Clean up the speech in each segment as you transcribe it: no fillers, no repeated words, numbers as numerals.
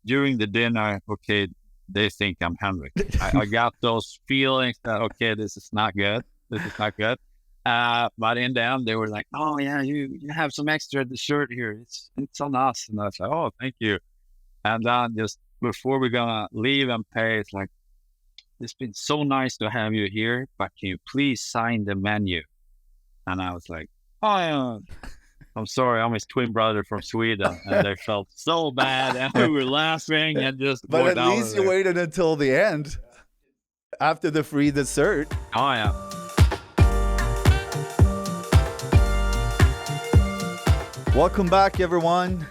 during the dinner, okay, they think I'm Henrik. I got those feelings that, okay, this is not good. This is not good. But in the end, they were like, oh, yeah, you have some extra dessert here. It's on us. And I was like, oh, thank you. And then just before we're going to leave and pay, it's like, it's been so nice to have you here, but can you please sign the menu? And I was like, oh, yeah. I'm sorry, I'm his twin brother from Sweden. And they felt so bad. And we were laughing and just. But at least you waited until the end after the free dessert. Oh, yeah. Welcome back, everyone.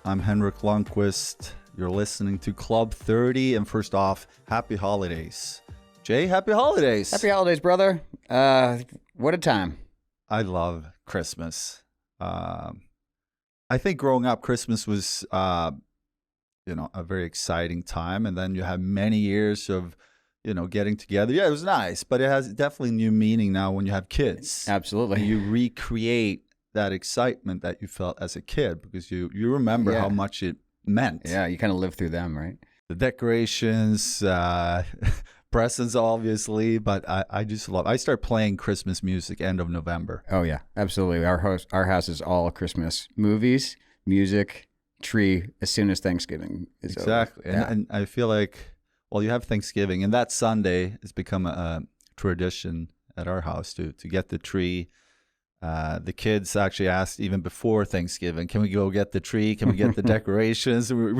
I'm Henrik Lundqvist. You're listening to Club 30. And first off, happy holidays. Jay, happy holidays. Happy holidays, brother. What a time. I love Christmas. I think growing up, Christmas was, a very exciting time. And then you have many years of, getting together. Yeah, it was nice, but it has definitely new meaning now when you have kids. Absolutely. And you recreate that excitement that you felt as a kid because you remember how much it meant. Yeah, you kind of live through them, right? The decorations, presents, obviously, but I just love. I start playing Christmas music end of November. Oh yeah, absolutely. Our house is all Christmas movies, music, tree as soon as Thanksgiving is exactly. over. And I feel like, well, you have Thanksgiving, and that Sunday has become a tradition at our house to get the tree. The kids actually asked even before Thanksgiving, can we go get the tree? Can we get the decorations? We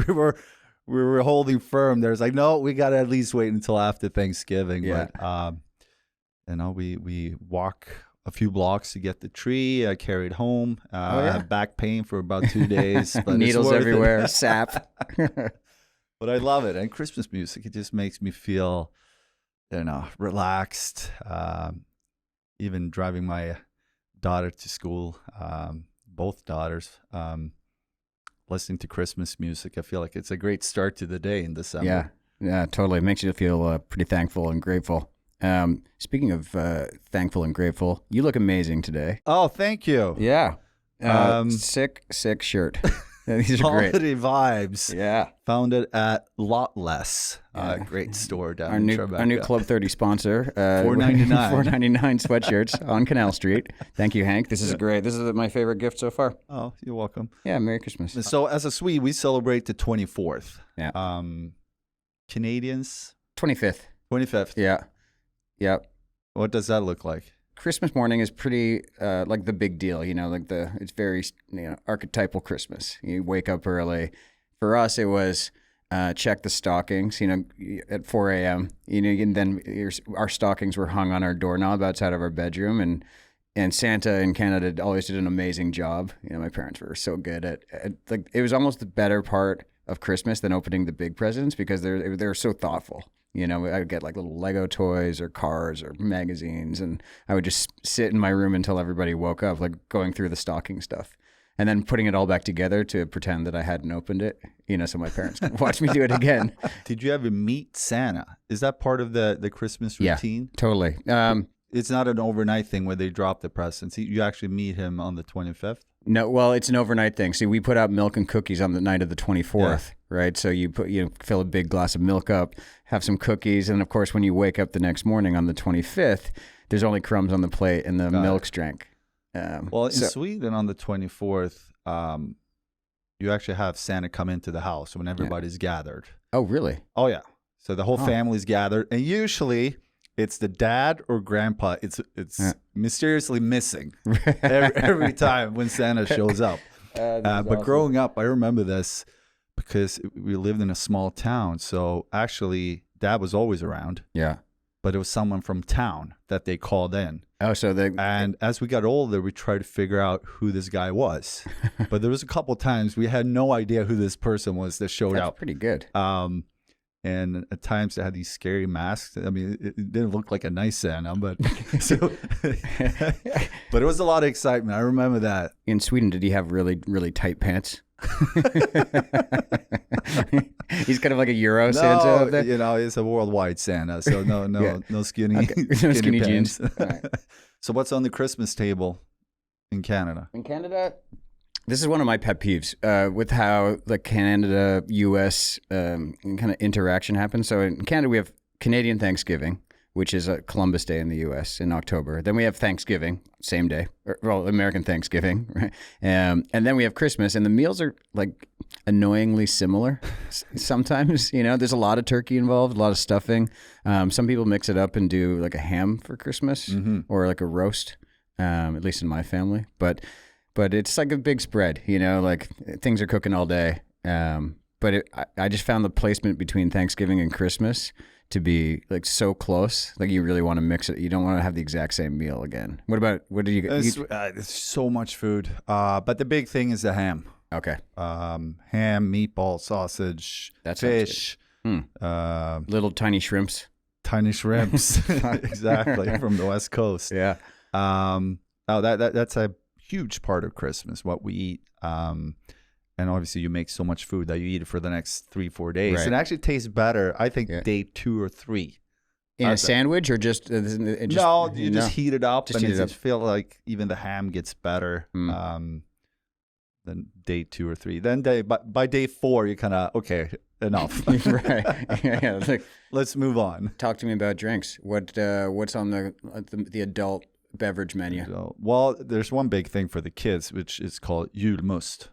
were holding firm. There's like, no, we got to at least wait until after Thanksgiving. Yeah. But, we walk a few blocks to get the tree. I carried home. I had back pain for about 2 days. But needles everywhere, sap. But I love it. And Christmas music, it just makes me feel, relaxed. Even driving my daughter to school, both daughters, listening to Christmas music, I feel like it's a great start to the day in December. Yeah, totally. It makes you feel pretty thankful and grateful. Speaking of thankful and grateful, you look amazing today. Oh, thank you. Yeah. Sick shirt. These are great. Holiday vibes. Yeah. Found it at Lot Less. Great store down in Tribeca. Our new Club 30 sponsor. $4.99. $4.99 sweatshirts on Canal Street. Thank you, Hank. This is great. This is my favorite gift so far. Oh, you're welcome. Yeah, Merry Christmas. So as a Swede, we celebrate the 24th. Yeah. Canadians? 25th. 25th. Yeah. Yep. What does that look like? Christmas morning is pretty like the big deal, it's very archetypal Christmas. You wake up early. For us, it was check the stockings, at 4 a.m. And then our stockings were hung on our doorknob outside of our bedroom, and Santa in Canada always did an amazing job. My parents were so good at like it was almost the better part of Christmas than opening the big presents because they're so thoughtful. I would get like little Lego toys or cars or magazines, and I would just sit in my room until everybody woke up, like going through the stocking stuff and then putting it all back together to pretend that I hadn't opened it, so my parents could watch me do it again. Did you ever meet Santa? Is that part of the Christmas routine? Yeah, totally. It's not an overnight thing where they drop the presents. You actually meet him on the 25th? No, well, it's an overnight thing. See, we put out milk and cookies on the night of the 24th, right? So you fill a big glass of milk up, have some cookies, and of course, when you wake up the next morning on the 25th, there's only crumbs on the plate and the milk's drank. Well, in Sweden on the 24th, you actually have Santa come into the house when everybody's gathered. Oh, really? Oh, yeah. So the whole family's gathered, and usually it's the dad or grandpa. It's mysteriously missing every time when Santa shows up. But awesome. Growing up, I remember this because we lived in a small town. So actually, Dad was always around. Yeah. But it was someone from town that they called in. Oh, so and as we got older, we tried to figure out who this guy was. But there was a couple times we had no idea who this person was that showed up. That's pretty good. And at times they had these scary masks. I mean, it didn't look like a nice Santa, but but it was a lot of excitement. I remember that. In Sweden, did he have really, really tight pants? He's kind of like a Euro Santa up there. He's a worldwide Santa, so no skinny, okay. No skinny jeans. Right. So what's on the Christmas table in Canada? In Canada, This is one of my pet peeves with how the Canada-U.S. Kind of interaction happens. So in Canada, we have Canadian Thanksgiving, which is a Columbus Day in the U.S. in October. Then we have Thanksgiving, same day, well, American Thanksgiving, right? And then we have Christmas, and the meals are like annoyingly similar sometimes. There's a lot of turkey involved, a lot of stuffing. Some people mix it up and do like a ham for Christmas or like a roast, at least in my family. But it's like a big spread, like things are cooking all day. But I just found the placement between Thanksgiving and Christmas to be like so close. Like you really want to mix it. You don't want to have the exact same meal again. What do you? It's so much food. But the big thing is the ham. Okay. Ham, meatball, sausage, fish. Little tiny shrimps. Tiny shrimps. Exactly. From the West Coast. Yeah. That's a huge part of Christmas, what we eat. And obviously you make so much food that you eat it for the next 3-4 days. Right. It actually tastes better, I think, day 2 or 3. In a sandwich or just... just heat it up. Just heat it up. I feel like even the ham gets better than day 2 or 3. Then by day 4, you kind of, okay, enough. Right. Like, let's move on. Talk to me about drinks. What's on the adult beverage menu? Well, there's one big thing for the kids, which is called julmust.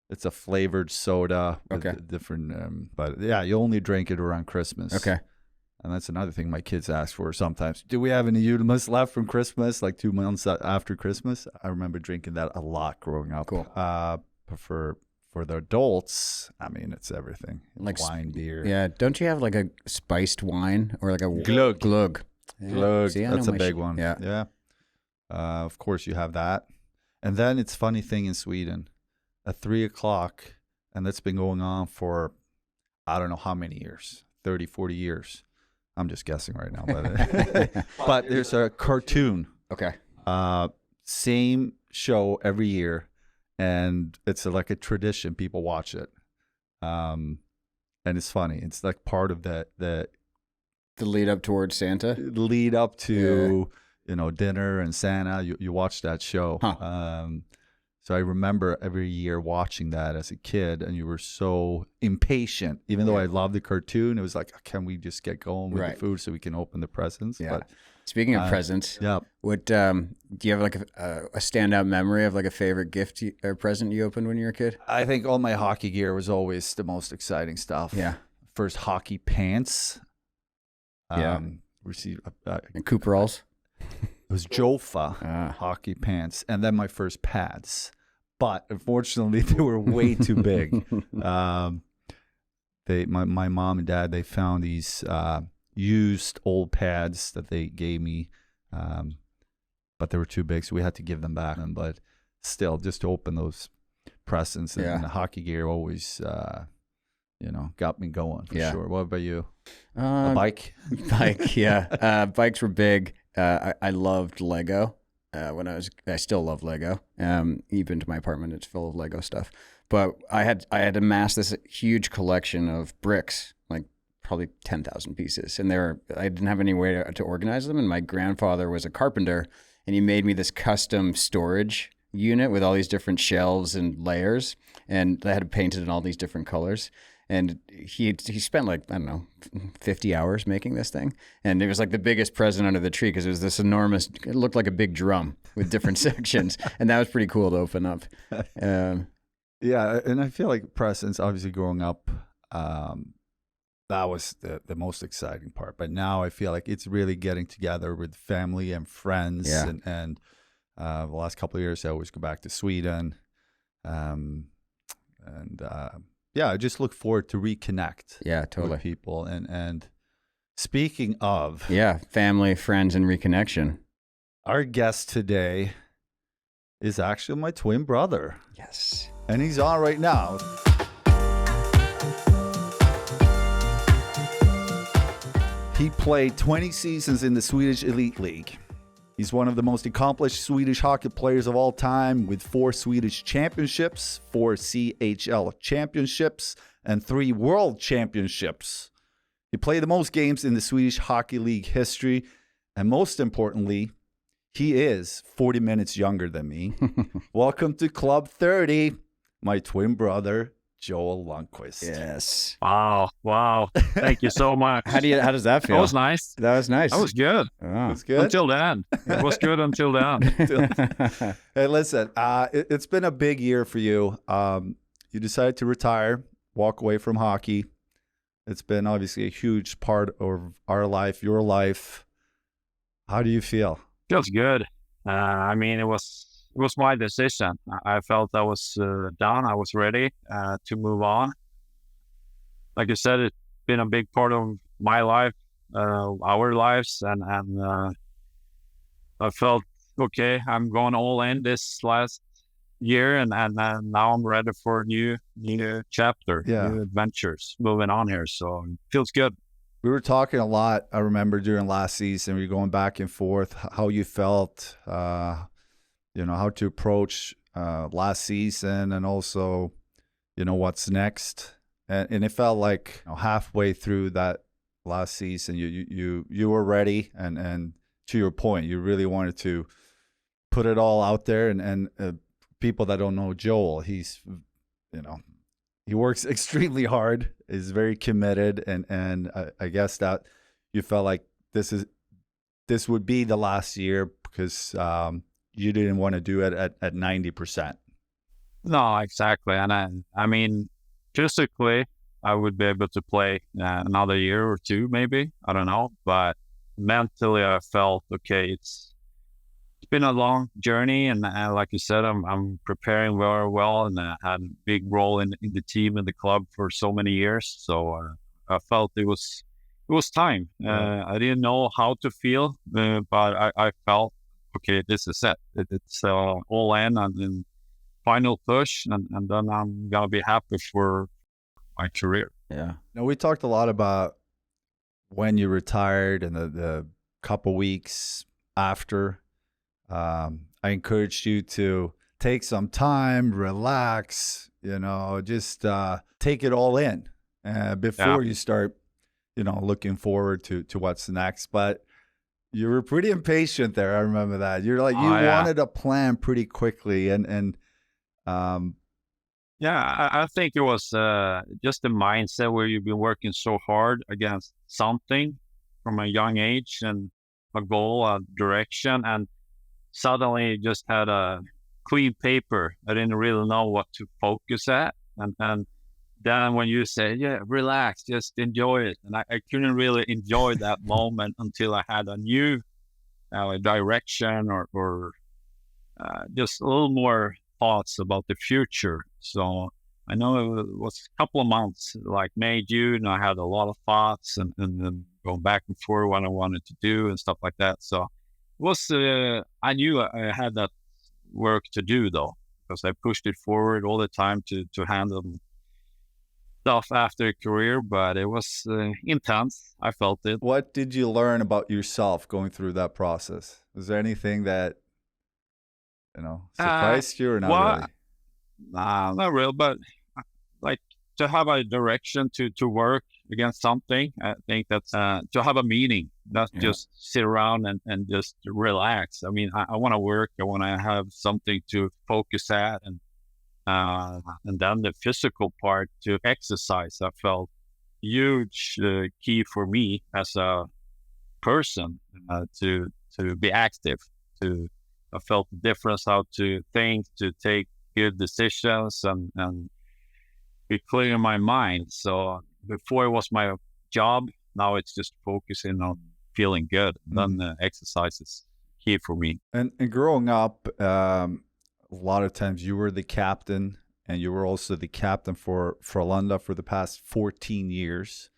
It's a flavored soda with different, but yeah, you only drink it around Christmas. Okay. And that's another thing my kids ask for sometimes. Do we have any julmust left from Christmas, like 2 months after Christmas? I remember drinking that a lot growing up. Cool. But for the adults, I mean, it's everything. Like wine, beer. Yeah. Don't you have like a spiced wine or like a glogg? Glogg. Glogg. See, that's a big one. Yeah. Yeah. Of course, you have that. And then it's funny thing in Sweden. At 3 o'clock, and that's been going on for I don't know how many years, 30, 40 years. I'm just guessing right now. But there's a cartoon. Okay. Same show every year, and it's like a tradition. People watch it. And it's funny. It's like part of the lead up towards Santa? Lead up to, dinner and Santa. You watch that show. Huh. So I remember every year watching that as a kid, and you were so impatient. Even though I loved the cartoon, it was like, can we just get going with the food so we can open the presents? Yeah. But, speaking of presents, what do you have like a standout memory of like a favorite gift or present you opened when you were a kid? I think all my hockey gear was always the most exciting stuff. Yeah. First hockey pants. Received and Cooperalls. It was Jofa hockey pants, and then my first pads. But unfortunately, they were way too big. My mom and dad, they found these used old pads that they gave me, but they were too big, so we had to give them back. But still, just to open those presents and the hockey gear always, got me going for sure. What about you? A bike? Bike, yeah. Bikes were big. I loved Lego I still love Lego. Even to my apartment, it's full of Lego stuff. But I had amassed this huge collection of bricks, like probably 10,000 pieces, and I didn't have any way to organize them. And my grandfather was a carpenter, and he made me this custom storage unit with all these different shelves and layers, and I had it painted in all these different colors. And he spent like, I don't know, 50 hours making this thing. And it was like the biggest present under the tree because it was this enormous, it looked like a big drum with different sections. And that was pretty cool to open up. Yeah, and I feel like presents, obviously growing up, that was the most exciting part. But now I feel like it's really getting together with family and friends. Yeah. And the last couple of years, I always go back to Sweden. Yeah, I just look forward to reconnect. Yeah, totally. With people. And speaking of... Yeah, family, friends, and reconnection. Our guest today is actually my twin brother. Yes. And he's on right now. He played 20 seasons in the Swedish Elite League. He's one of the most accomplished Swedish hockey players of all time with 4 Swedish championships, 4 CHL championships, and 3 world championships. He played the most games in the Swedish Hockey League history, and most importantly, He is 40 minutes younger than me. Welcome to Club 30, my twin brother, Joel Lundqvist. Yes. Wow. Thank you so much. How does that feel? That was nice. That was nice. That was good. Oh. It was good? Until then. It was good until then. Hey, listen, it's been a big year for you. You decided to retire, walk away from hockey. It's been obviously a huge part of our life, your life. How do you feel? Feels good. I mean, it was my decision. I felt I was done. I was ready to move on. Like you said, it's been a big part of my life, our lives, and I felt okay. I'm going all in this last year, and now I'm ready for a new chapter, new adventures, moving on here. So it feels good. We were talking a lot, I remember, during last season. We were going back and forth, how you felt, how to approach last season, and also, what's next. And it felt like halfway through that last season, you were ready, and to your point, you really wanted to put it all out there. And people that don't know Joel, he's, he works extremely hard, is very committed, and I guess that you felt like this would be the last year because you didn't want to do it at 90%. No, exactly. And I mean, physically, I would be able to play another year or two, maybe. I don't know. But mentally, I felt, okay, it's been a long journey. And like you said, I'm preparing very well. And I had a big role in the team and the club for so many years. So I felt it was time. I didn't know how to feel, but I felt, okay, this is it. It's all in and then final push, and then I'm gonna be happy for my career. Yeah. Now, we talked a lot about when you retired and the couple weeks after. I encouraged you to take some time, relax, just take it all in before you start, looking forward to what's next. But you were pretty impatient there. I remember that. You're like, wanted a plan pretty quickly. And I think it was just the mindset where you've been working so hard against something from a young age and a goal, a direction, and suddenly just had a clean paper. I didn't really know what to focus at. And then when you say, relax, just enjoy it. And I couldn't really enjoy that moment until I had a new direction or just a little more thoughts about the future. So I know it was a couple of months, like May, June, I had a lot of thoughts and then going back and forth what I wanted to do and stuff like that. So it was, I knew I had that work to do though, because I pushed it forward all the time to handle stuff after a career, but it was intense. I felt it. What did you learn about yourself going through that process? Was there anything that, surprised you or not really? Nah, not real, but like to have a direction to work against something. I think that's to have a meaning, not just sit around and just relax. I mean, I want to work. I want to have something to focus at, and then the physical part to exercise. I felt huge key for me as a person to be active. I felt the difference how to think, to take good decisions, and be clear in my mind. So before it was my job, now it's just focusing on feeling good. Then the exercise is key for me. And growing up, a lot of times you were the captain, and you were also the captain for Frolunda for the past 14 years.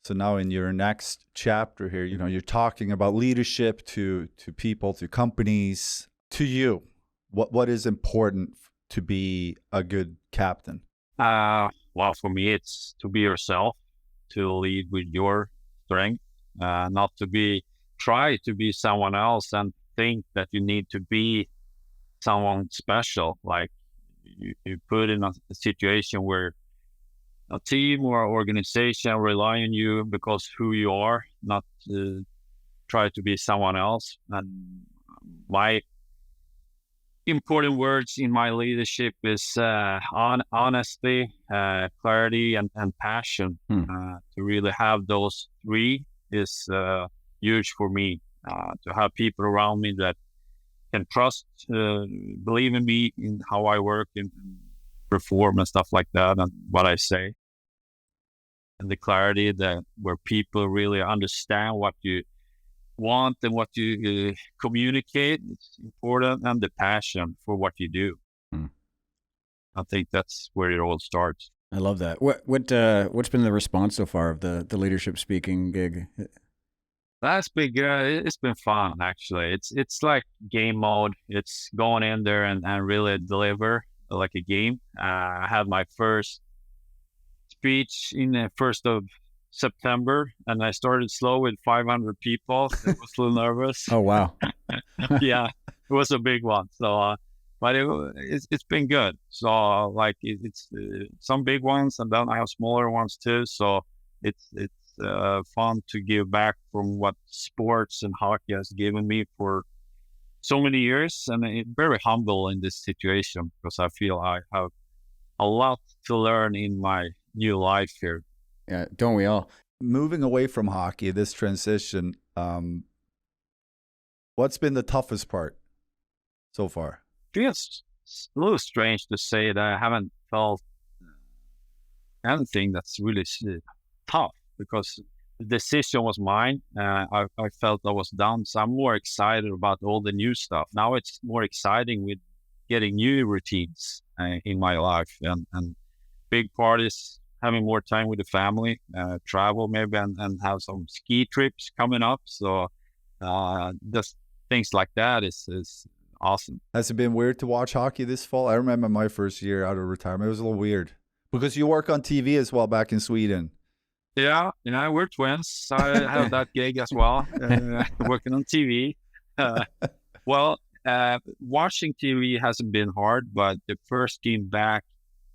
So now in your next chapter here, you're talking about leadership to people, to companies, to you. What is important to be a good captain? Well, for me, it's to be yourself, to lead with your strength, not to try to be someone else and think that you need to be someone special. Like you put in a situation where a team or organization rely on you because who you are, not to try to be someone else. And my important words in my leadership is honesty, clarity, and passion. To really have those three is huge for me. To have people around me that can trust, believe in me, in how I work and perform and stuff like that, and what I say. And the clarity that where people really understand what you want and what you communicate, it's important, and the passion for what you do. I think that's where it all starts. I love that. What's been the response so far of the leadership speaking gig? That's been good. It's been fun, actually. It's like game mode. It's going in there and really deliver like a game. I had my first speech in the 1st of September, and I started slow with 500 people. I was a little nervous. Oh, wow. Yeah, it was a big one. So, but it's been good. So, like it's some big ones, and then I have smaller ones too. So it's fun to give back from what sports and hockey has given me for so many years, and it's very humble in this situation because I feel I have a lot to learn in my new life here. Yeah, don't we all? Moving away from hockey, this transition, what's been the toughest part so far? It's a little strange to say that I haven't felt anything that's really tough, because the decision was mine. I felt I was done. So I'm more excited about all the new stuff. Now it's more exciting with getting new routines in my life, and big parties, having more time with the family, travel maybe, and have some ski trips coming up. So just things like that is awesome. Has it been weird to watch hockey this fall? I remember my first year out of retirement. It was a little weird because you work on TV as well back in Sweden. Yeah, we're twins. I have that gig as well, working on TV. Watching TV hasn't been hard, but the first game back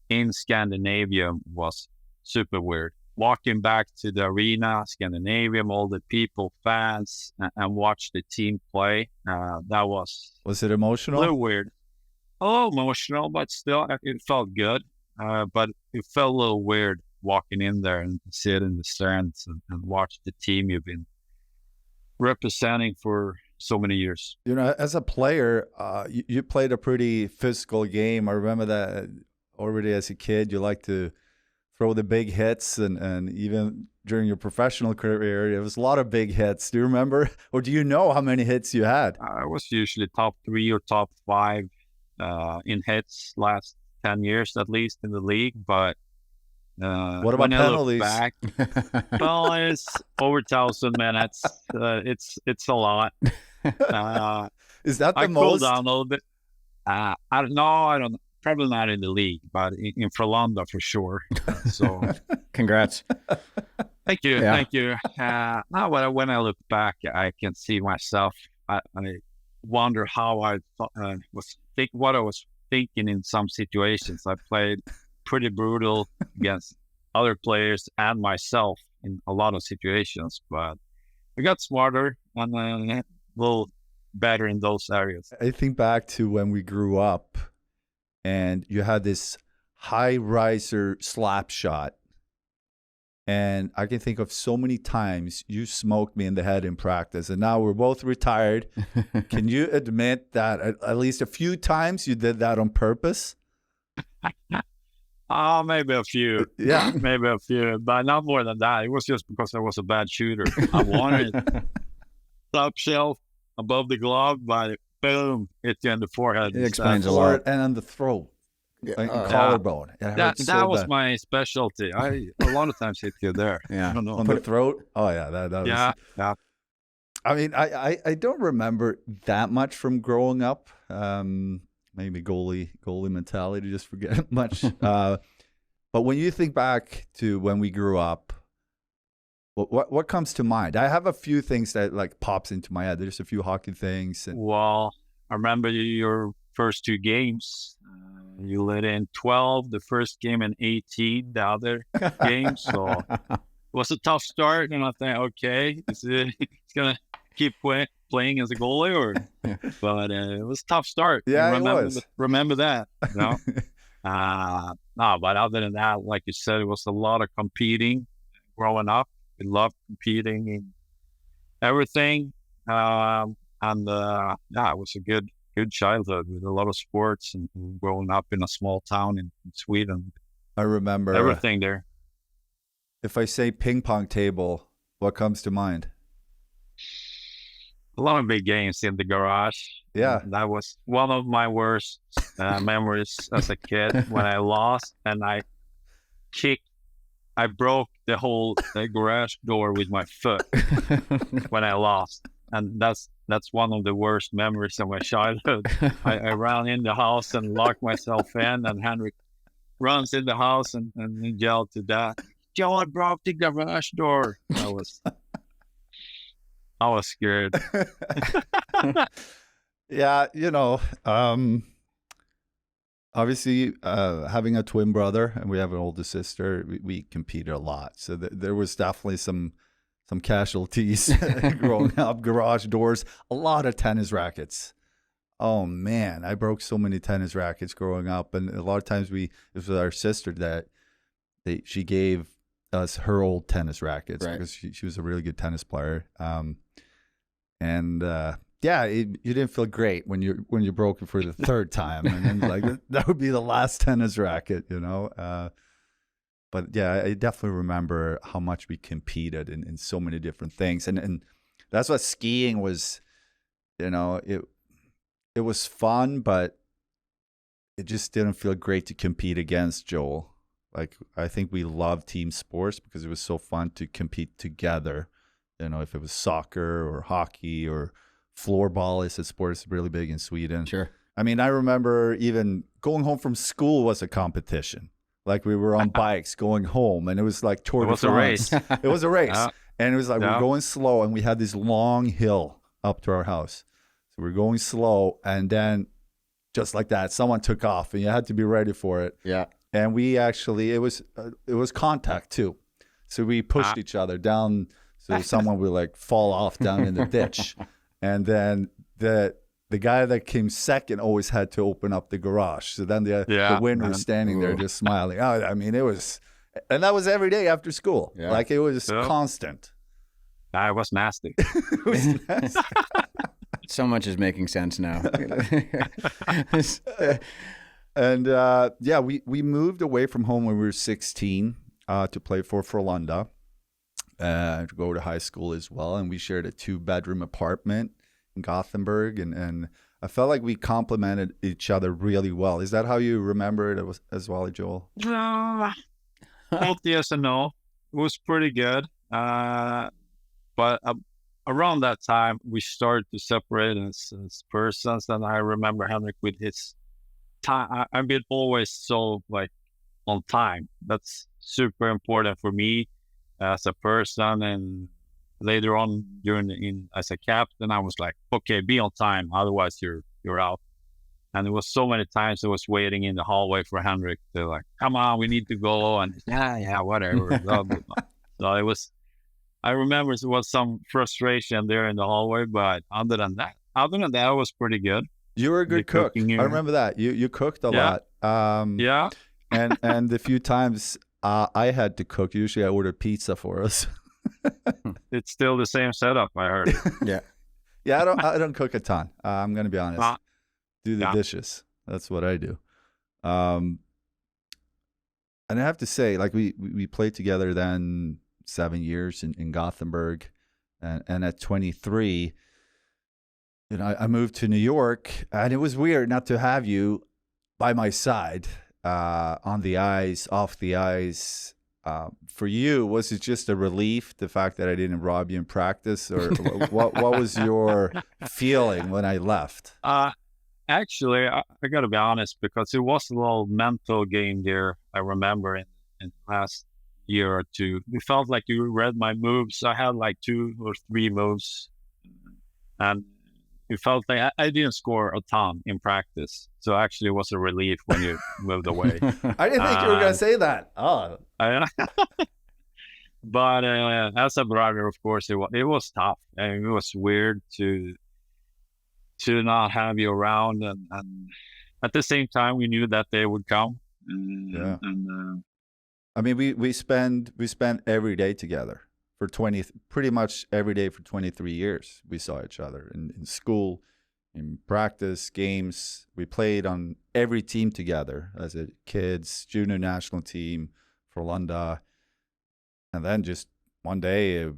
in Scandinavia was super weird. Walking back to the arena, Scandinavia, all the people, fans, and watch the team play. That was it emotional? A little weird. A little emotional, but still, it felt good. But it felt a little weird walking in there and sit in the stands and watch the team you've been representing for so many years. As a player, you played a pretty physical game. I remember that already as a kid, you liked to throw the big hits, and even during your professional career, there was a lot of big hits. Do you remember, or do you know how many hits you had? I was usually top 3 or top 5 in hits last 10 years at least in the league, but what about penalties? Back, well, it's over 1,000 minutes. It's a lot. Is that the I most? Cooled down a little bit. I don't know. Probably not in the league, but in Frolunda for sure. So, congrats. Thank you. Yeah. Thank you. Now, when I look back, I can see myself. I wonder how I what I was thinking in some situations. I played pretty brutal against other players and myself in a lot of situations, but I got smarter and a little better in those areas. I think back to when we grew up and you had this high riser slap shot, and I can think of so many times you smoked me in the head in practice, and now we're both retired. Can you admit that at least a few times you did that on purpose? Maybe a few. Yeah. Maybe a few, but not more than that. It was just because I was a bad shooter. I wanted top shelf above the glove, but boom, hit you in the forehead. It explains a lot. And on the throat, collarbone. That was my specialty. I a lot of times hit you there. Yeah. I don't know. On the throat? Oh, yeah. That was... Yeah. I mean, I don't remember that much from growing up. Maybe goalie mentality, just forget much. But when you think back to when we grew up, what comes to mind? I have a few things that like pops into my head. There's a few hockey things. Well, I remember your first 2 games. You let in 12 the first game and 18 the other game. So it was a tough start, and I think, okay, it's gonna keep playing as a goalie, or but it was a tough start. Yeah, it was. Remember that, you know. No, but other than that, like you said, it was a lot of competing growing up. We loved competing in everything, and it was a good childhood with a lot of sports and growing up in a small town in Sweden. I remember everything there. If I say ping pong table, what comes to mind? A lot of big games in the garage. Yeah. That was one of my worst memories as a kid when I lost and I broke the whole garage door with my foot when I lost. And that's one of the worst memories of my childhood. I ran in the house and locked myself in, and Henrik runs in the house and yelled to Dad, "Joe, I broke the garage door." I was scared. Yeah, obviously having a twin brother, and we have an older sister, we competed a lot. So there was definitely some casualties growing up. Garage doors, a lot of tennis rackets. Oh man, I broke so many tennis rackets growing up, and a lot of times it was our sister that she gave us her old tennis rackets, right, because she was a really good tennis player. You didn't feel great when you broke it for the third time, and then like that would be the last tennis racket, But yeah, I definitely remember how much we competed in so many different things, and that's what skiing was. It was fun, but it just didn't feel great to compete against Joel. Like, I think we loved team sports because it was so fun to compete together. If it was soccer or hockey or floorball is a sport that's really big in Sweden. Sure. I mean, I remember even going home from school was a competition. Like, we were on bikes going home, and it was like Tour de France. It was a race. And it was like we're going slow, and we had this long hill up to our house. So we're going slow, and then just like that, someone took off, and you had to be ready for it. Yeah. And we actually, it was contact too. So we pushed each other down, so someone would like fall off down in the ditch. And then the guy that came second always had to open up the garage. So then the winner was standing there just smiling. I mean, it was, and that was every day after school. Yeah. Like, it was constant. It was nasty. It was nasty. So much is making sense now. And we moved away from home when we were 16 to play for Frolunda, to go to high school as well. And we shared a 2-bedroom apartment in Gothenburg. And I felt like we complemented each other really well. Is that how you remember it as well, Joel? Both yes and no. It was pretty good. But around that time, we started to separate as persons. And I remember Henrik with his time. I've been always so like on time. That's super important for me as a person. And later on as a captain, I was like, okay, be on time. Otherwise you're out. And there was so many times I was waiting in the hallway for Henrik to like, come on, we need to go. And yeah, whatever. So I remember there was some frustration there in the hallway, but other than that, it was pretty good. You were a good cook. I remember that. You cooked a lot. Yeah. And the few times I had to cook, usually I ordered pizza for us. It's still the same setup, I heard. Yeah. Yeah, I don't cook a ton. I'm going to be honest. Do the dishes. That's what I do. And I have to say, like, we played together then 7 years in Gothenburg, and at 23, I moved to New York, and it was weird not to have you by my side on the ice, off the ice. For you, was it just a relief, the fact that I didn't rob you in practice, or what was your feeling when I left? Actually, I got to be honest, because it was a little mental game there. I remember in the last year or two, we felt like you read my moves. I had like 2 or 3 moves, and it felt like I didn't score a ton in practice. So actually, it was a relief when you moved away. I didn't think you were going to say that. Oh, But as a brother, of course, it was tough. And it was weird to not have you around, and at the same time, we knew that they would come. Yeah. And I mean, we spend every day together for pretty much every day for 23 years. We saw each other in school, in practice, games. We played on every team together as a kids, junior national team, Frolunda. And then just one day,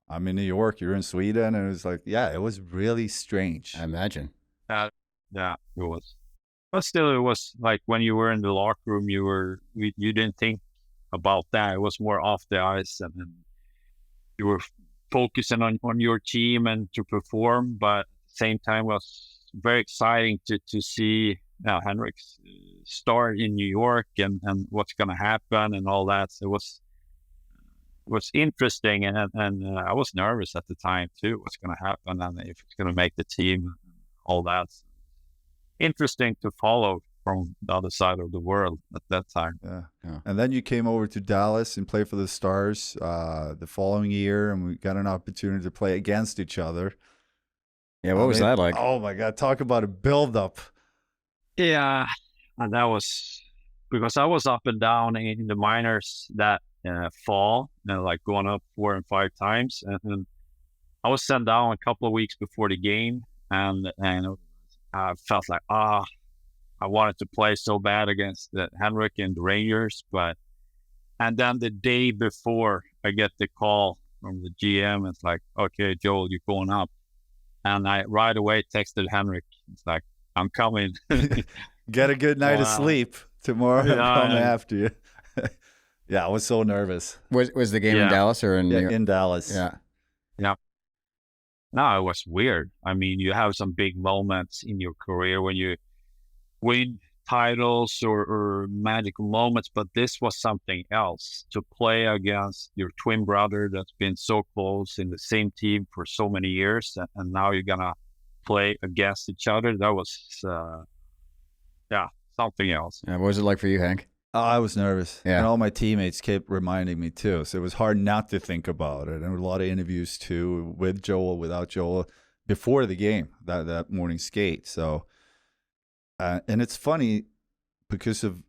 I'm in New York, you're in Sweden, and it was like, yeah, it was really strange. I imagine. yeah, it was. But still, it was like when you were in the locker room, you didn't think about that. It was more off the ice, and you were focusing on your team and to perform. But at the same time, it was very exciting to see Henrik's start in New York and what's going to happen and all that. So it was interesting, and I was nervous at the time too. What's going to happen and if it's going to make the team, all that. Interesting to follow from the other side of the world at that time. Yeah. And then you came over to Dallas and played for the Stars the following year, and we got an opportunity to play against each other. Yeah, what was that like? Oh my God, talk about a build-up. Yeah, and that was because I was up and down in the minors that fall, like going up 4 and 5 times, and I was sent down a couple of weeks before the game, and I felt like I wanted to play so bad against Henrik and the Rangers, and then the day before I get the call from the GM, it's like, okay, Joel, you're going up, and I right away texted Henrik. It's like, I'm coming. Get a good night of sleep tomorrow. I'm coming after you. Yeah, I was so nervous. Was the game in Dallas or in Dallas? Yeah. No, it was weird. I mean, you have some big moments in your career when you win titles or magical moments, but this was something else. To play against your twin brother that's been so close in the same team for so many years, and now you're gonna play against each other. That was something else. What was it like for you, Hank? Oh, I was nervous. Yeah. And all my teammates kept reminding me too. So it was hard not to think about it. And a lot of interviews too, with Joel, without Joel, before the game, that morning skate. So, and it's funny because of,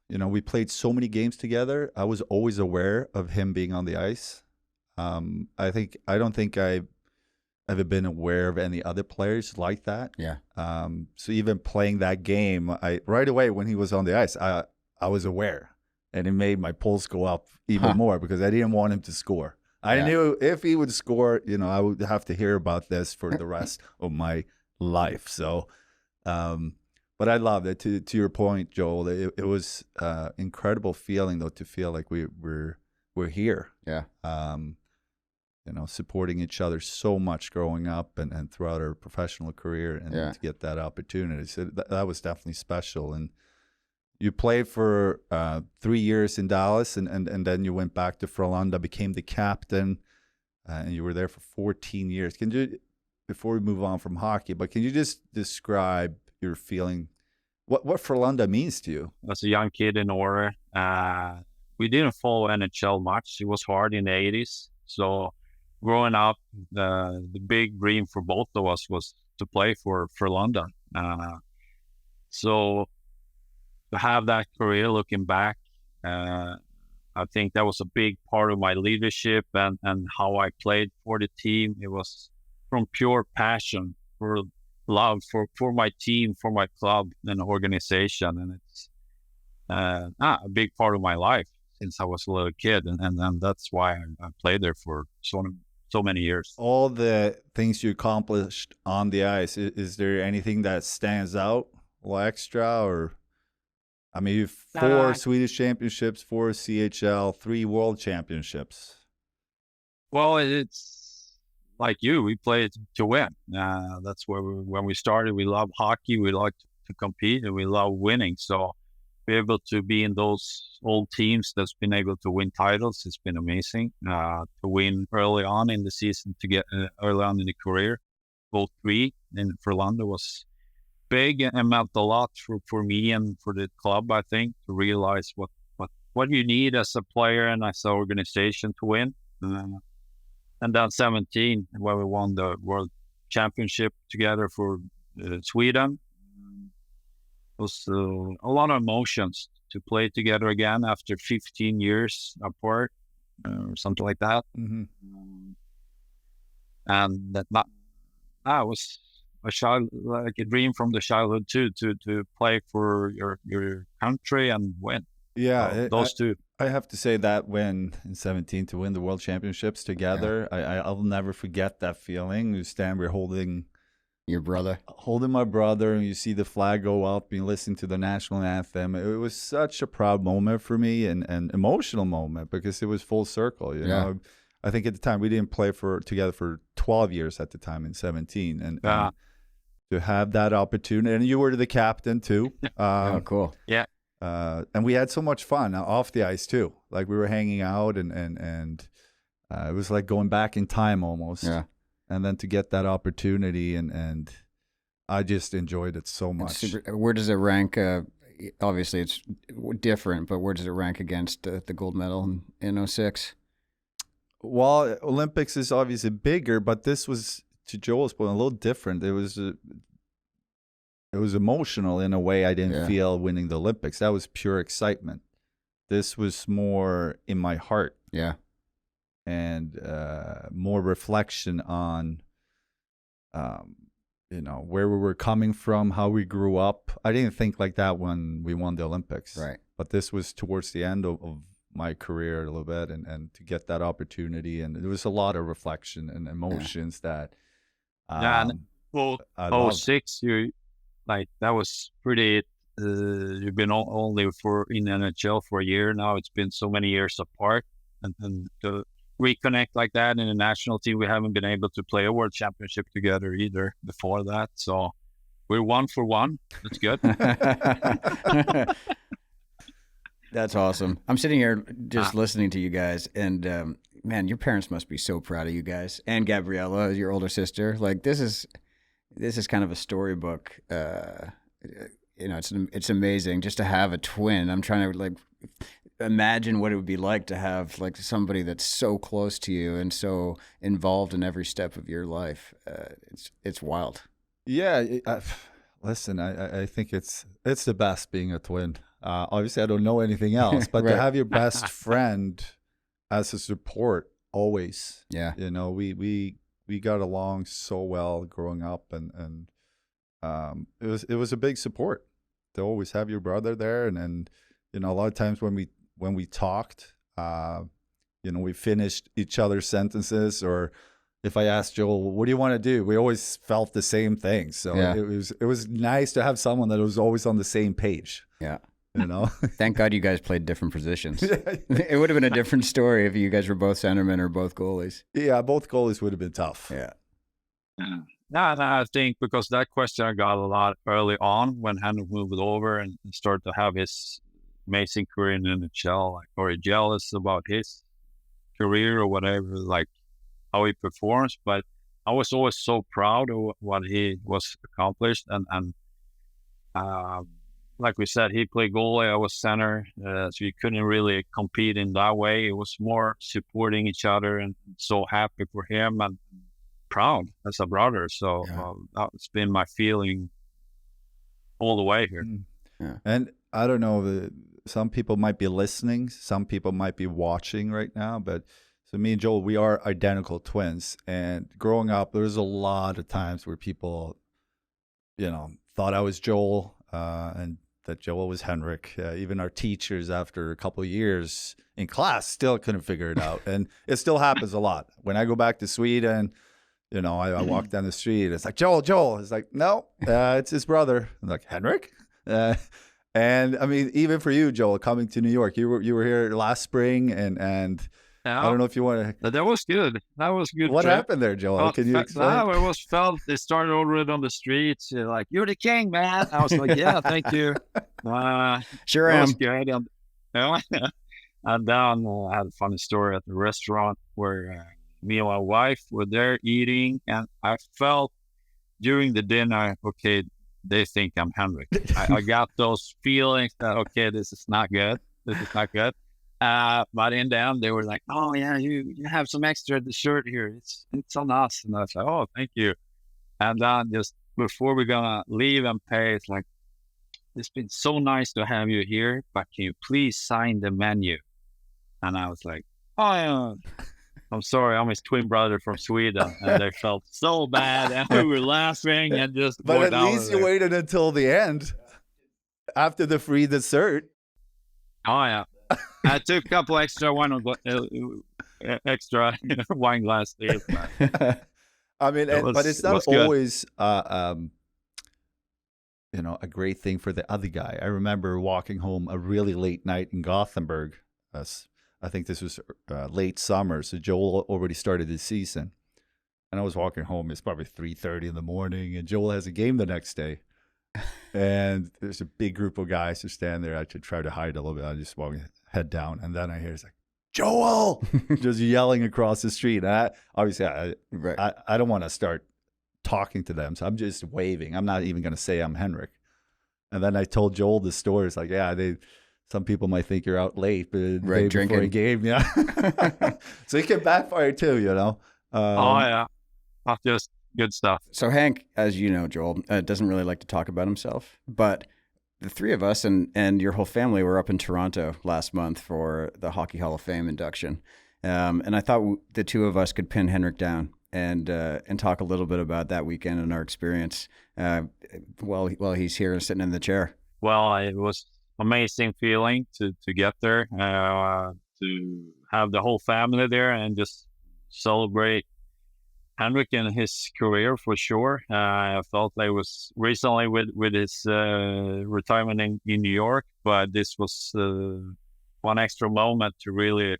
we played so many games together. I was always aware of him being on the ice. I don't think I've ever been aware of any other players like that. Yeah. So even playing that game, right away when he was on the ice, I was aware, and it made my pulse go up even more because I didn't want him to score. I knew if he would score, I would have to hear about this for the rest of my life. So, but I loved it. To your point, Joel, it was incredible feeling though to feel like we're here. Yeah. Supporting each other so much growing up and throughout our professional career, and to get that opportunity. So that was definitely special. And you played for 3 years in Dallas, and then you went back to Frolunda, became the captain, and you were there for 14 years. Can you, before we move on from hockey, but can you just describe your feeling, what Frolunda means to you? As a young kid in Åre, we didn't follow NHL much. It was hard in the 80s. So growing up, the big dream for both of us was to play for Frolunda. So to have that career looking back, I think that was a big part of my leadership and how I played for the team. It was from pure passion, for love for my team, for my club and organization. And it's a big part of my life since I was a little kid. And that's why I played there for so many years. All the things you accomplished on the ice, is there anything that stands out a little extra? Or, I mean, you've 4 Swedish championships, 4 CHL, 3 world championships. Well, it's like we played to win. That's where when we started, we love hockey, we like to compete, and we love winning. So be able to be in those old teams that's been able to win titles, it's been amazing. To win early on in the season, to get early on in the career, both 3 in Frolunda was big and meant a lot for me and for the club, I think, to realize what what you need as a player and as an organization to win. And then 17, where we won the World Championship together for Sweden. It was a lot of emotions to play together again after 15 years apart, or something like that. Mm-hmm. And that was like a dream from the childhood too, to play for your country and win. Yeah, those two. I have to say that win in 17 to win the World Championships together, I'll never forget that feeling. You stand, we're holding my brother, and you see the flag go up, and you listen to the national anthem. It was such a proud moment for me, and emotional moment, because it was full circle. You know, I think at the time we didn't play together for 12 years at the time in 17, and to have that opportunity, and you were the captain too. Oh, cool. Yeah. And we had so much fun off the ice too. Like, we were hanging out, and it was like going back in time almost. Yeah. And then to get that opportunity, and I just enjoyed it so much. Where does it rank? Obviously, it's different, but where does it rank against the gold medal in 06? Well, Olympics is obviously bigger, but this was, to Joel's point, a little different. It was emotional in a way I didn't feel winning the Olympics. That was pure excitement. This was more in my heart. Yeah. And more reflection on, where we were coming from, how we grew up. I didn't think like that when we won the Olympics. Right. But this was towards the end of my career a little bit, and to get that opportunity. And there was a lot of reflection and emotions that and 06, that was pretty. You've been only in NHL for a year now. It's been so many years apart, and to reconnect like that in the national team, we haven't been able to play a world championship together either before that. So we're 1 for 1. That's good. That's awesome. I'm sitting here just listening to you guys, and man, your parents must be so proud of you guys, and Gabriella, your older sister. Like, this is kind of a storybook. It's amazing just to have a twin. I'm trying to imagine what it would be like to have somebody that's so close to you and so involved in every step of your life. It's wild. Yeah. Listen, I think it's the best being a twin. Obviously I don't know anything else, but right. To have your best friend as a support always. Yeah. We got along so well growing up, and it was a big support to always have your brother there. And a lot of times when we talked, we finished each other's sentences, or if I asked Joel, what do you want to do? We always felt the same thing. So it was nice to have someone that was always on the same page. Yeah. Thank God you guys played different positions. It would have been a different story if you guys were both centermen or both goalies. Yeah, both goalies would have been tough. Yeah. No, I think because that question I got a lot early on when Henrik moved over and started to have his amazing career in the NHL. Are you jealous about his career or whatever, how he performs? But I was always so proud of what he was accomplished, and like we said, he played goalie, I was center, so you couldn't really compete in that way. It was more supporting each other, and so happy for him and proud as a brother. So that's been my feeling all the way here. Yeah. And I don't know, some people might be listening, some people might be watching right now, but so me and Joel, we are identical twins. And growing up, there was a lot of times where people, thought I was Joel, and that Joel was Henrik. Even our teachers, after a couple of years in class, still couldn't figure it out. And it still happens a lot. When I go back to Sweden, I walk down the street, it's like, Joel. It's like, no, it's his brother. I'm like, Henrik? And I mean, even for you, Joel, coming to New York, you were here last spring, and I don't know if you want to. That was good. That was good. What trip. happened there, Joel? Can you explain? It was felt. They started already on the streets. Like, you're the king, man. I was like, yeah, thank you. Sure am. Was good. And then I had a funny story at the restaurant where me and my wife were there eating, and I felt during the dinner, okay, they think I'm Henrik. I got those feelings that, okay, this is not good. This is not good. But in the end, they were like, oh yeah, you have some extra dessert here. It's on us. And I was like, oh, thank you. And then just before we're gonna leave and pay, it's like, it's been so nice to have you here, but can you please sign the menu? And I was like, oh yeah, I'm sorry, I'm his twin brother from Sweden. And they felt so bad, and we were laughing and just. But at least you waited until the end, after the free dessert. Oh yeah, I took a couple extra extra wine glasses. I mean, but it's not always a great thing for the other guy. I remember walking home a really late night in Gothenburg. I think this was late summer, so Joel already started his season. And I was walking home. It's probably 3:30 in the morning, and Joel has a game the next day. And there's a big group of guys who stand there. I should try to hide a little bit. I just walk head down, and then I hear it's like, Joel, just yelling across the street. And I don't want to start talking to them, so I'm just waving. I'm not even going to say I'm Henrik. And then I told Joel the story. It's like, yeah, some people might think you're out late, but right, drinking before a game, yeah. So it can backfire too, oh yeah, not just good stuff. So Hank, as you know, Joel doesn't really like to talk about himself, but the three of us and your whole family were up in Toronto last month for the Hockey Hall of Fame induction, and I thought the two of us could pin Henrik down and talk a little bit about that weekend and our experience while he's here sitting in the chair. Well, it was amazing feeling to get there, to have the whole family there and just celebrate Henrik and his career for sure. I felt I was recently with his retirement in New York, but this was one extra moment to really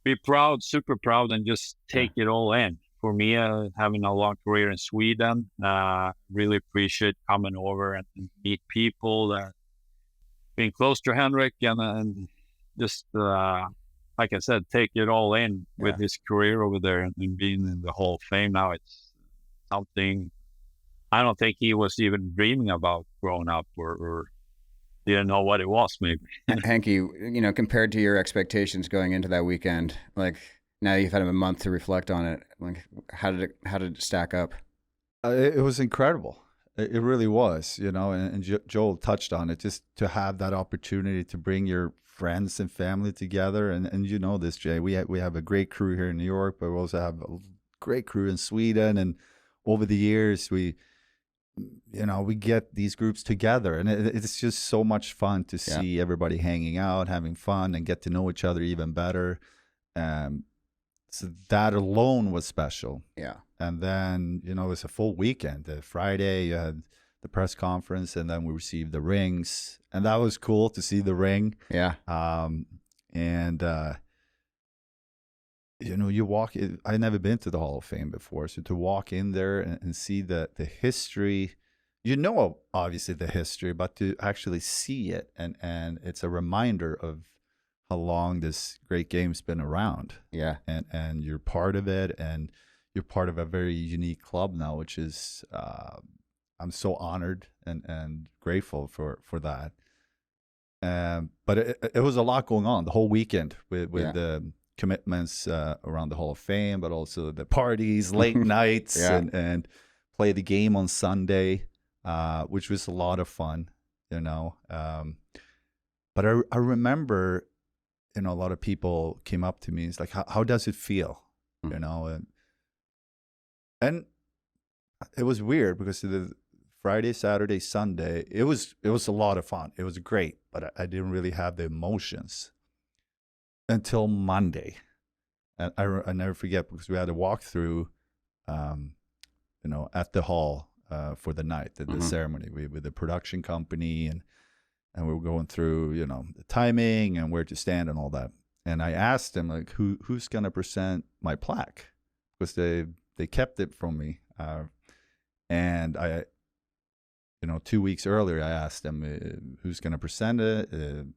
be proud, super proud, and just take it all in. For me, having a long career in Sweden, really appreciate coming over and meet people that being close to Henrik and just like I said, take it all in with his career over there and being in the Hall of Fame. Now it's something I don't think he was even dreaming about growing up or didn't know what it was maybe. Hanky, compared to your expectations going into that weekend, like now you've had a month to reflect on it. Like how did it stack up? It was incredible. It really was, and Joel touched on it, just to have that opportunity to bring your friends and family together. And you know this, Jay, we have a great crew here in New York, but we also have a great crew in Sweden. And over the years, we get these groups together, and it's just so much fun to see everybody hanging out, having fun, and get to know each other even better. So that alone was special. Yeah. And then, it was a full weekend. Friday, you had the press conference, and then we received the rings. And that was cool to see the ring. Yeah. You walk, I'd never been to the Hall of Fame before. So to walk in there and see the history, obviously the history, but to actually see it. And it's a reminder of how long this great game's been around. Yeah. And you're part of it, and you're part of a very unique club now, which is, I'm so honored and grateful for that. But it was a lot going on the whole weekend with the commitments around the Hall of Fame, but also the parties, late nights, and play the game on Sunday, which was a lot of fun, But I remember, a lot of people came up to me. It's like, how does it feel? And it was weird because the Friday, Saturday, Sunday, it was a lot of fun. It was great, but I didn't really have the emotions until Monday. And I never forget, because we had a walkthrough, at the hall for the night, the ceremony with the production company, and we were going through, the timing and where to stand and all that. And I asked them, like, who's going to present my plaque? Because they kept it from me. And I, 2 weeks earlier, I asked them who's going to present it. And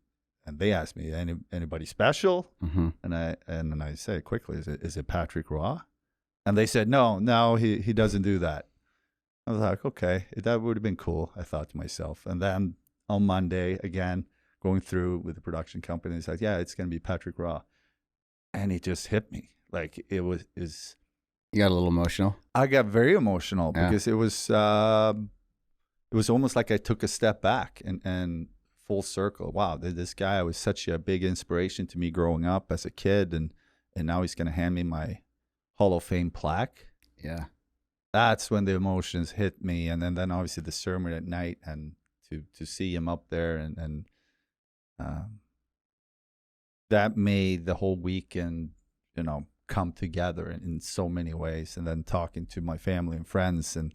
they asked me, anybody special? And then I said quickly, is it Patrick Roy? And they said, no, he doesn't do that. I was like, okay, that would have been cool, I thought to myself. And then on Monday, again, going through with the production company. It's like, yeah, it's going to be Patrick Raw. And it just hit me. Like you got a little emotional? I got very emotional because it was almost like I took a step back and full circle. Wow, this guy was such a big inspiration to me growing up as a kid. And now he's going to hand me my Hall of Fame plaque. Yeah. That's when the emotions hit me. And then obviously the sermon at night and to see him up there and that made the whole weekend, come together in so many ways. And then talking to my family and friends, and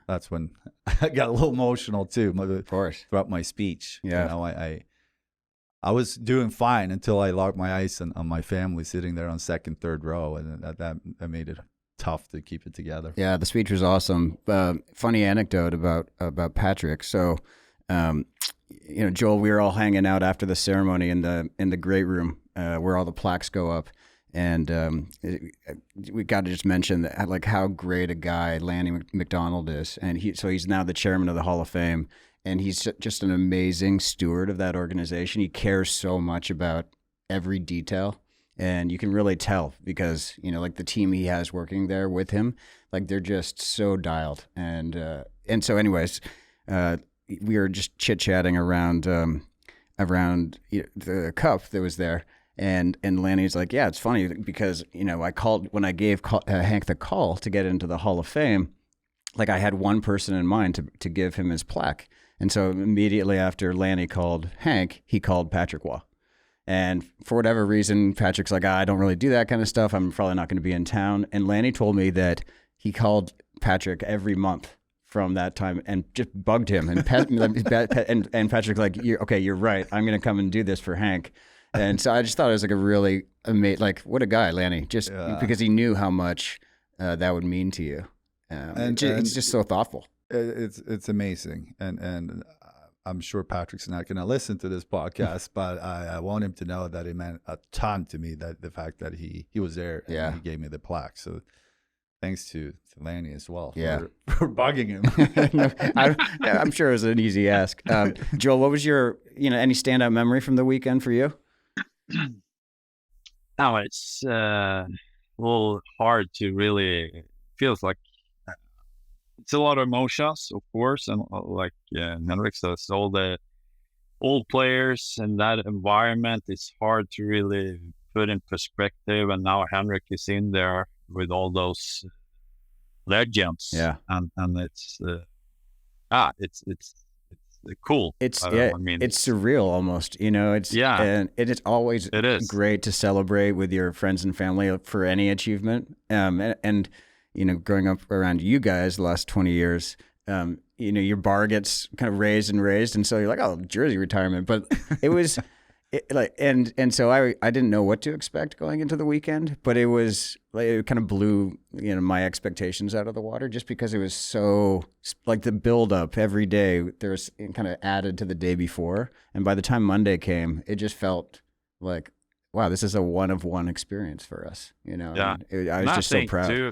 that's when I got a little emotional too. Of course, throughout my speech. Yeah, I was doing fine until I locked my eyes on my family sitting there on second, third row, and that made it tough to keep it together. Yeah, the speech was awesome. Funny anecdote about Patrick. So, Joel, we were all hanging out after the ceremony in the great room where all the plaques go up, and we got to just mention that, like, how great a guy Lanny McDonald is, and he's now the chairman of the Hall of Fame, and he's just an amazing steward of that organization. He cares so much about every detail. And you can really tell because, like the team he has working there with him, like they're just so dialed. And so anyways, we were just chit-chatting around the cup that was there. And Lanny's like, yeah, it's funny because, I called when I gave Hank the call to get into the Hall of Fame, like I had one person in mind to give him his plaque. And so immediately after Lanny called Hank, he called Patrick Waugh. And for whatever reason, Patrick's like, I don't really do that kind of stuff. I'm probably not going to be in town. And Lanny told me that he called Patrick every month from that time and just bugged him. And and Patrick's like, you're right. I'm going to come and do this for Hank. And so I just thought it was like a really amazing, like, what a guy, Lanny, just because he knew how much that would mean to you. And it's just so thoughtful. It's amazing. And I'm sure Patrick's not going to listen to this podcast, but I want him to know that it meant a ton to me, that the fact that he was there and he gave me the plaque. So thanks to Lanny as well for bugging him. I'm sure it was an easy ask. Joel, what was your, any standout memory from the weekend for you? No, it's a little hard to really, feels like it's a lot of emotions, of course, and like Henrik says, all the old players and that environment is hard to really put in perspective. And now Henrik is in there with all those legends, and it's cool. It's surreal almost, and it is always great to celebrate with your friends and family for any achievement, and growing up around you guys the last 20 years, your bar gets kind of raised, and so you're like, oh, jersey retirement. But it was and so I didn't know what to expect going into the weekend, but it was like, it kind of blew, my expectations out of the water just because it was so, like, the build up every day, there's kind of added to the day before. And by the time Monday came, it just felt like, wow, this is a one-of-one experience for us, Yeah. I was just so proud. Too,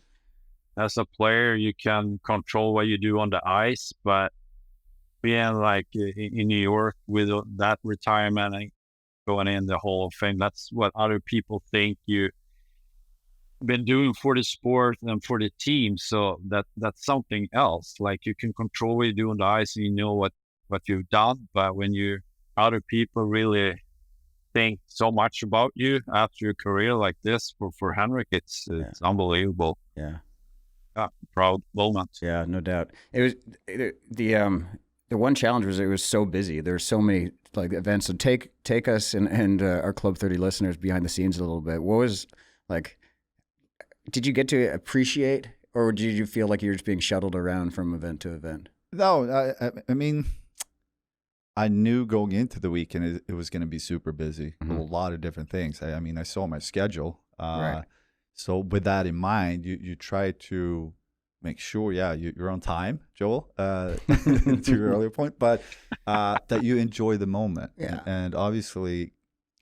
as a player, you can control what you do on the ice, but being like in New York with that retirement and going in the Hall of Fame, that's what other people think you've been doing for the sport and for the team. So that's something else. Like, you can control what you do on the ice and you know what you've done. But when other people really think so much about you after your career like this, for Henrik, it's unbelievable. Yeah. Proud moment. Yeah, no doubt. It was the one challenge was it was so busy. There were so many events. So take us and our Club 30 listeners behind the scenes a little bit. What was did you get to appreciate, or did you feel like you were just being shuttled around from event to event? No, I mean, I knew going into the weekend it was going to be super busy. Mm-hmm. A lot of different things. I mean, I saw my schedule. Right. So with that in mind, you try to make sure, you're on time, Joel, to your earlier point, but that you enjoy the moment. Yeah. And obviously,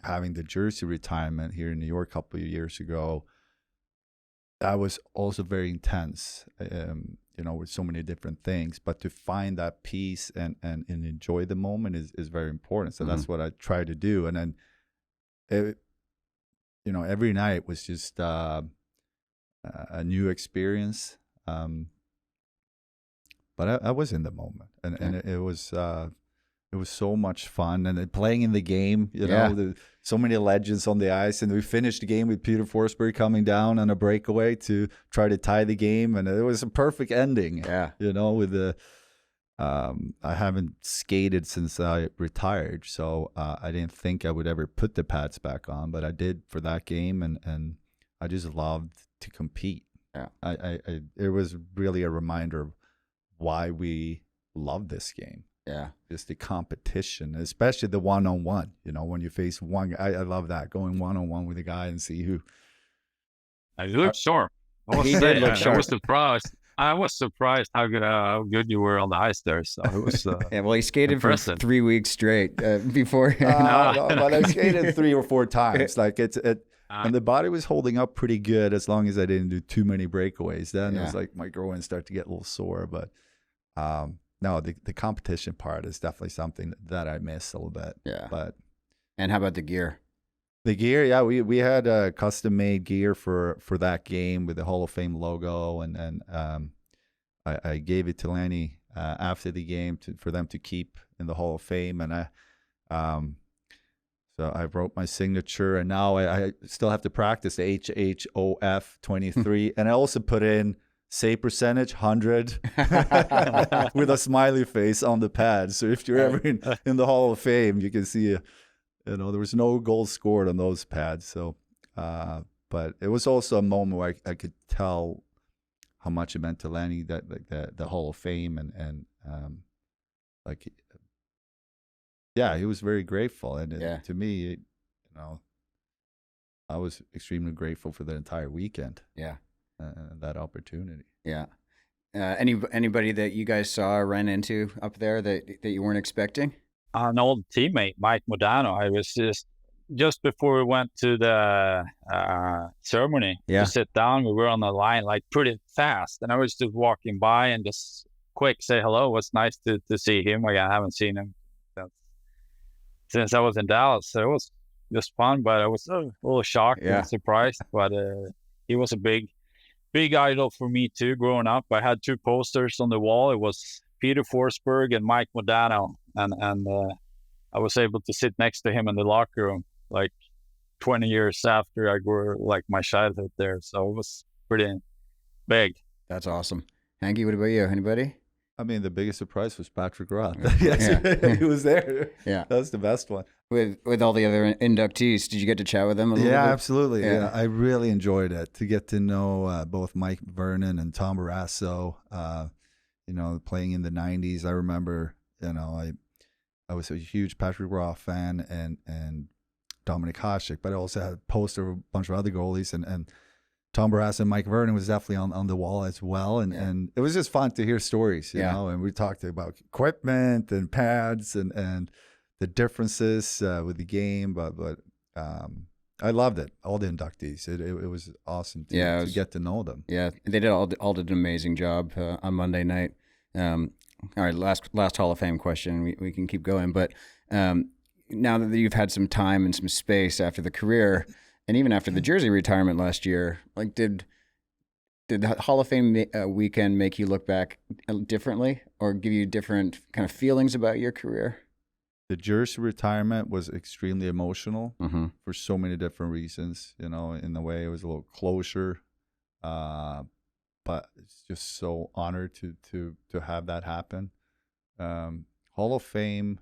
having the jersey retirement here in New York a couple of years ago, that was also very intense. with so many different things. But to find that peace and enjoy the moment is very important. So that's what I try to do. And then, every night was just a new experience. But I was in the moment, and it was so much fun, and then playing in the game, so many legends on the ice, and we finished the game with Peter Forsberg coming down on a breakaway to try to tie the game, and it was a perfect ending. Yeah, with the I haven't skated since I retired, so I didn't think I would ever put the pads back on, but I did for that game, and I just loved to compete. Yeah, it was really a reminder of why we love this game. Yeah. Just the competition, especially the one-on-one, when you face one. I love that, going one-on-one with a guy and see who. You look sharp. He did look sharp. I was surprised how good you were on the ice there. So it was yeah, well, he skated impressive. for 3 weeks straight before. No, but I skated 3 or 4 times. Like and the body was holding up pretty good as long as I didn't do too many breakaways. Then it was like my groin started to get a little sore. But no, the competition part is definitely something that I miss a little bit. Yeah. And how about the gear? The gear, yeah, we had a custom made gear for that game with the Hall of Fame logo, and I gave it to Lenny after the game for them to keep in the Hall of Fame, and so I wrote my signature, and now I still have to practice the HHOF 23, and I also put in save percentage 100 with a smiley face on the pad. So if you're ever in the Hall of Fame, you can see there was no goals scored on those pads. So, but it was also a moment where I could tell how much it meant to Lenny, that like the Hall of Fame, and he was very grateful, and to me, I was extremely grateful for the entire weekend. Yeah, that opportunity. Yeah. Anybody that you guys saw or ran into up there that you weren't expecting? An old teammate, Mike Modano. I was just before we went to the ceremony to sit down. We were on the line like pretty fast, and I was just walking by and just quick say hello. It was nice to see him. Like, I haven't seen him since I was in Dallas, so it was just fun. But I was a little shocked and surprised. But he was a big idol for me too. Growing up, I had 2 posters on the wall. It was Peter Forsberg and Mike Modano, and I was able to sit next to him in the locker room like 20 years after I grew like my childhood there. So it was pretty big. That's awesome. Hanky, what about you? Anybody? I mean, the biggest surprise was Patrick Roth. Yes, he was there. Yeah, that's the best one. With all the other inductees, did you get to chat with them a little bit? Yeah, absolutely. Yeah, I really enjoyed it, to get to know both Mike Vernon and Tom Barrasso. Playing in the 90s, I remember, I was a huge Patrick Roth fan and Dominic Hasek, but I also had a poster of a bunch of other goalies, and Tom Barrasso and Mike Vernon was definitely on the wall as well. And it was just fun to hear stories, you know, and we talked about equipment and pads and the differences with the game, but I loved it. All the inductees, it was awesome to get to know them. Yeah, they did all did an amazing job on Monday night. All right, last Hall of Fame question. We can keep going, but now that you've had some time and some space after the career, and even after the jersey retirement last year, like did the Hall of Fame weekend make you look back differently, or give you different kind of feelings about your career? The jersey retirement was extremely emotional for so many different reasons. In the way it was a little closure, but it's just so honored to have that happen. Hall of Fame.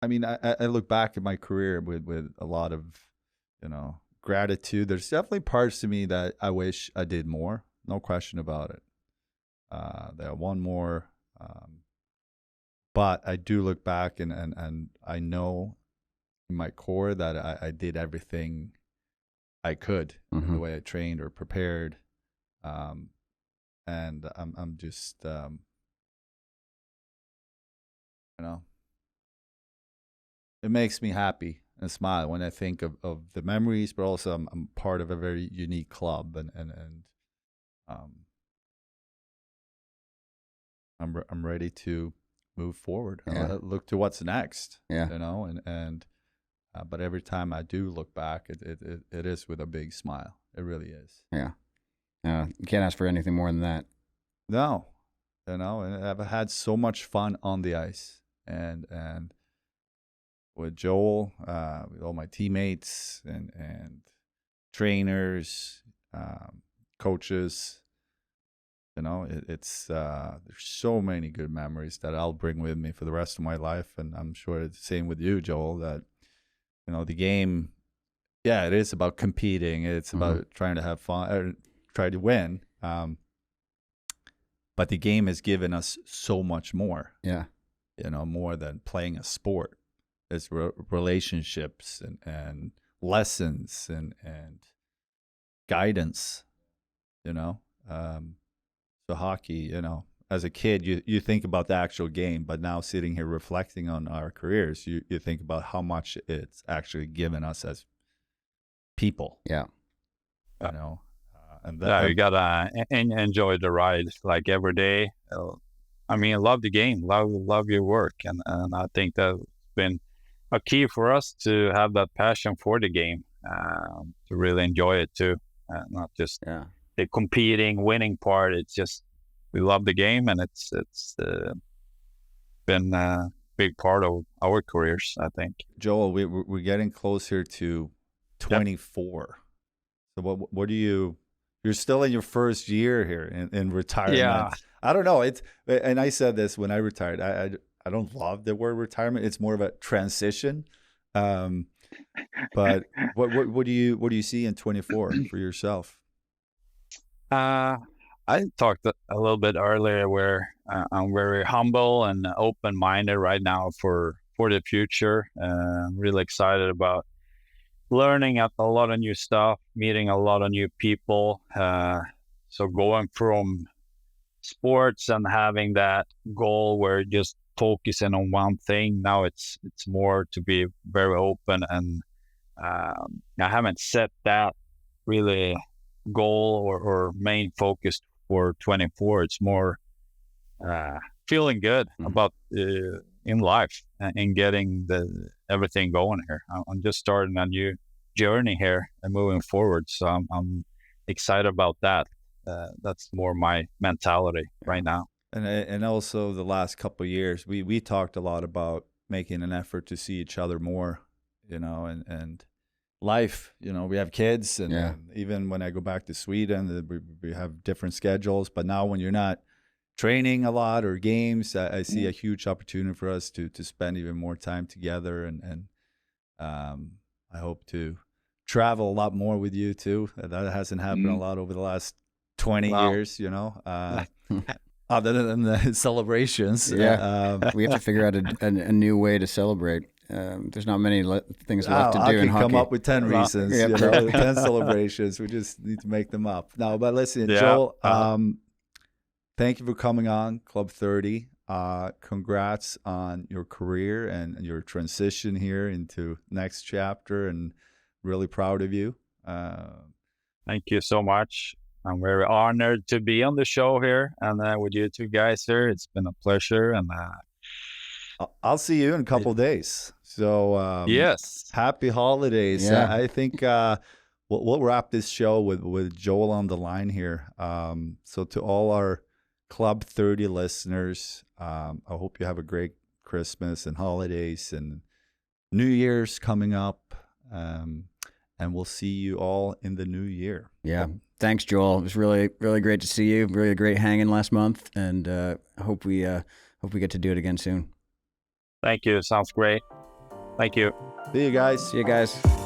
I mean, I look back at my career with a lot of, gratitude. There's definitely parts to me that I wish I did more. No question about it. There are one more. But I do look back and I know in my core that I did everything I could in the way I trained or prepared. And I'm just, it makes me happy and smile when I think of the memories, but also I'm part of a very unique club and I'm ready to move forward. Look to what's next. Yeah. You know, and but every time I do look back, it is with a big smile. It really is. Yeah. You can't ask for anything more than that. No, you know, and I've had so much fun on the ice, and with Joel, with all my teammates and trainers, coaches. You know, it's there's so many good memories that I'll bring with me for the rest of my life, and I'm sure it's the same with you, Joel. That you know, the game, yeah, it is about competing. It's about trying to have fun, or try to win. But the game has given us so much more. Yeah, you know, more than playing a sport. It's relationships and lessons and guidance. You know. So hockey, you know, as a kid, you think about the actual game, but now sitting here reflecting on our careers, you think about how much it's actually given us as people. Yeah. You know, and you gotta enjoy the ride like every day. I mean, love the game, love your work, and I think that's been a key for us to have that passion for the game, to really enjoy it too, not just the competing, winning part. It's just we love the game, and it's been a big part of our careers, I think. Joel, we're getting closer to 24. So what do you're still in your first year here in retirement. Yeah. I don't know. And I said this when I retired. I don't love the word retirement. It's more of a transition. But what do you see in 24 for yourself? I talked a little bit earlier where I'm very humble and open-minded right now for the future. I'm really excited about learning a lot of new stuff, meeting a lot of new people. So going from sports and having that goal where just focusing on one thing, now it's more to be very open, and I haven't set that really goal or main focus for 24. It's more feeling good about in life and getting everything going here. I'm just starting a new journey here and moving forward, so I'm excited about that. That's more my mentality right now. And also the last couple of years, we talked a lot about making an effort to see each other more, you know, and life, you know, we have kids, and even when I go back to Sweden, we have different schedules. But now when you're not training a lot or games, I see a huge opportunity for us to spend even more time together, and I hope to travel a lot more with you too. That hasn't happened a lot over the last 20 years, you know. Other than the celebrations. We have to figure out a new way to celebrate. There's not many things left to do in hockey. I can come up with 10 reasons, you know, 10 celebrations. We just need to make them up. No, but listen, Joel, thank you for coming on Club 30. Congrats on your career and your transition here into next chapter, and really proud of you. Thank you so much. I'm very honored to be on the show here and with you two guys here. It's been a pleasure, and I'll see you in a couple of days. So yes, happy holidays. Yeah. I think we'll wrap this show with Joel on the line here. So to all our Club 30 listeners, I hope you have a great Christmas and holidays and New Year's coming up. And we'll see you all in the new year. Yeah. Thanks, Joel. It was really, really great to see you. Really great hanging last month, and I hope we get to do it again soon. Thank you. Sounds great. Thank you. See you guys. See you guys.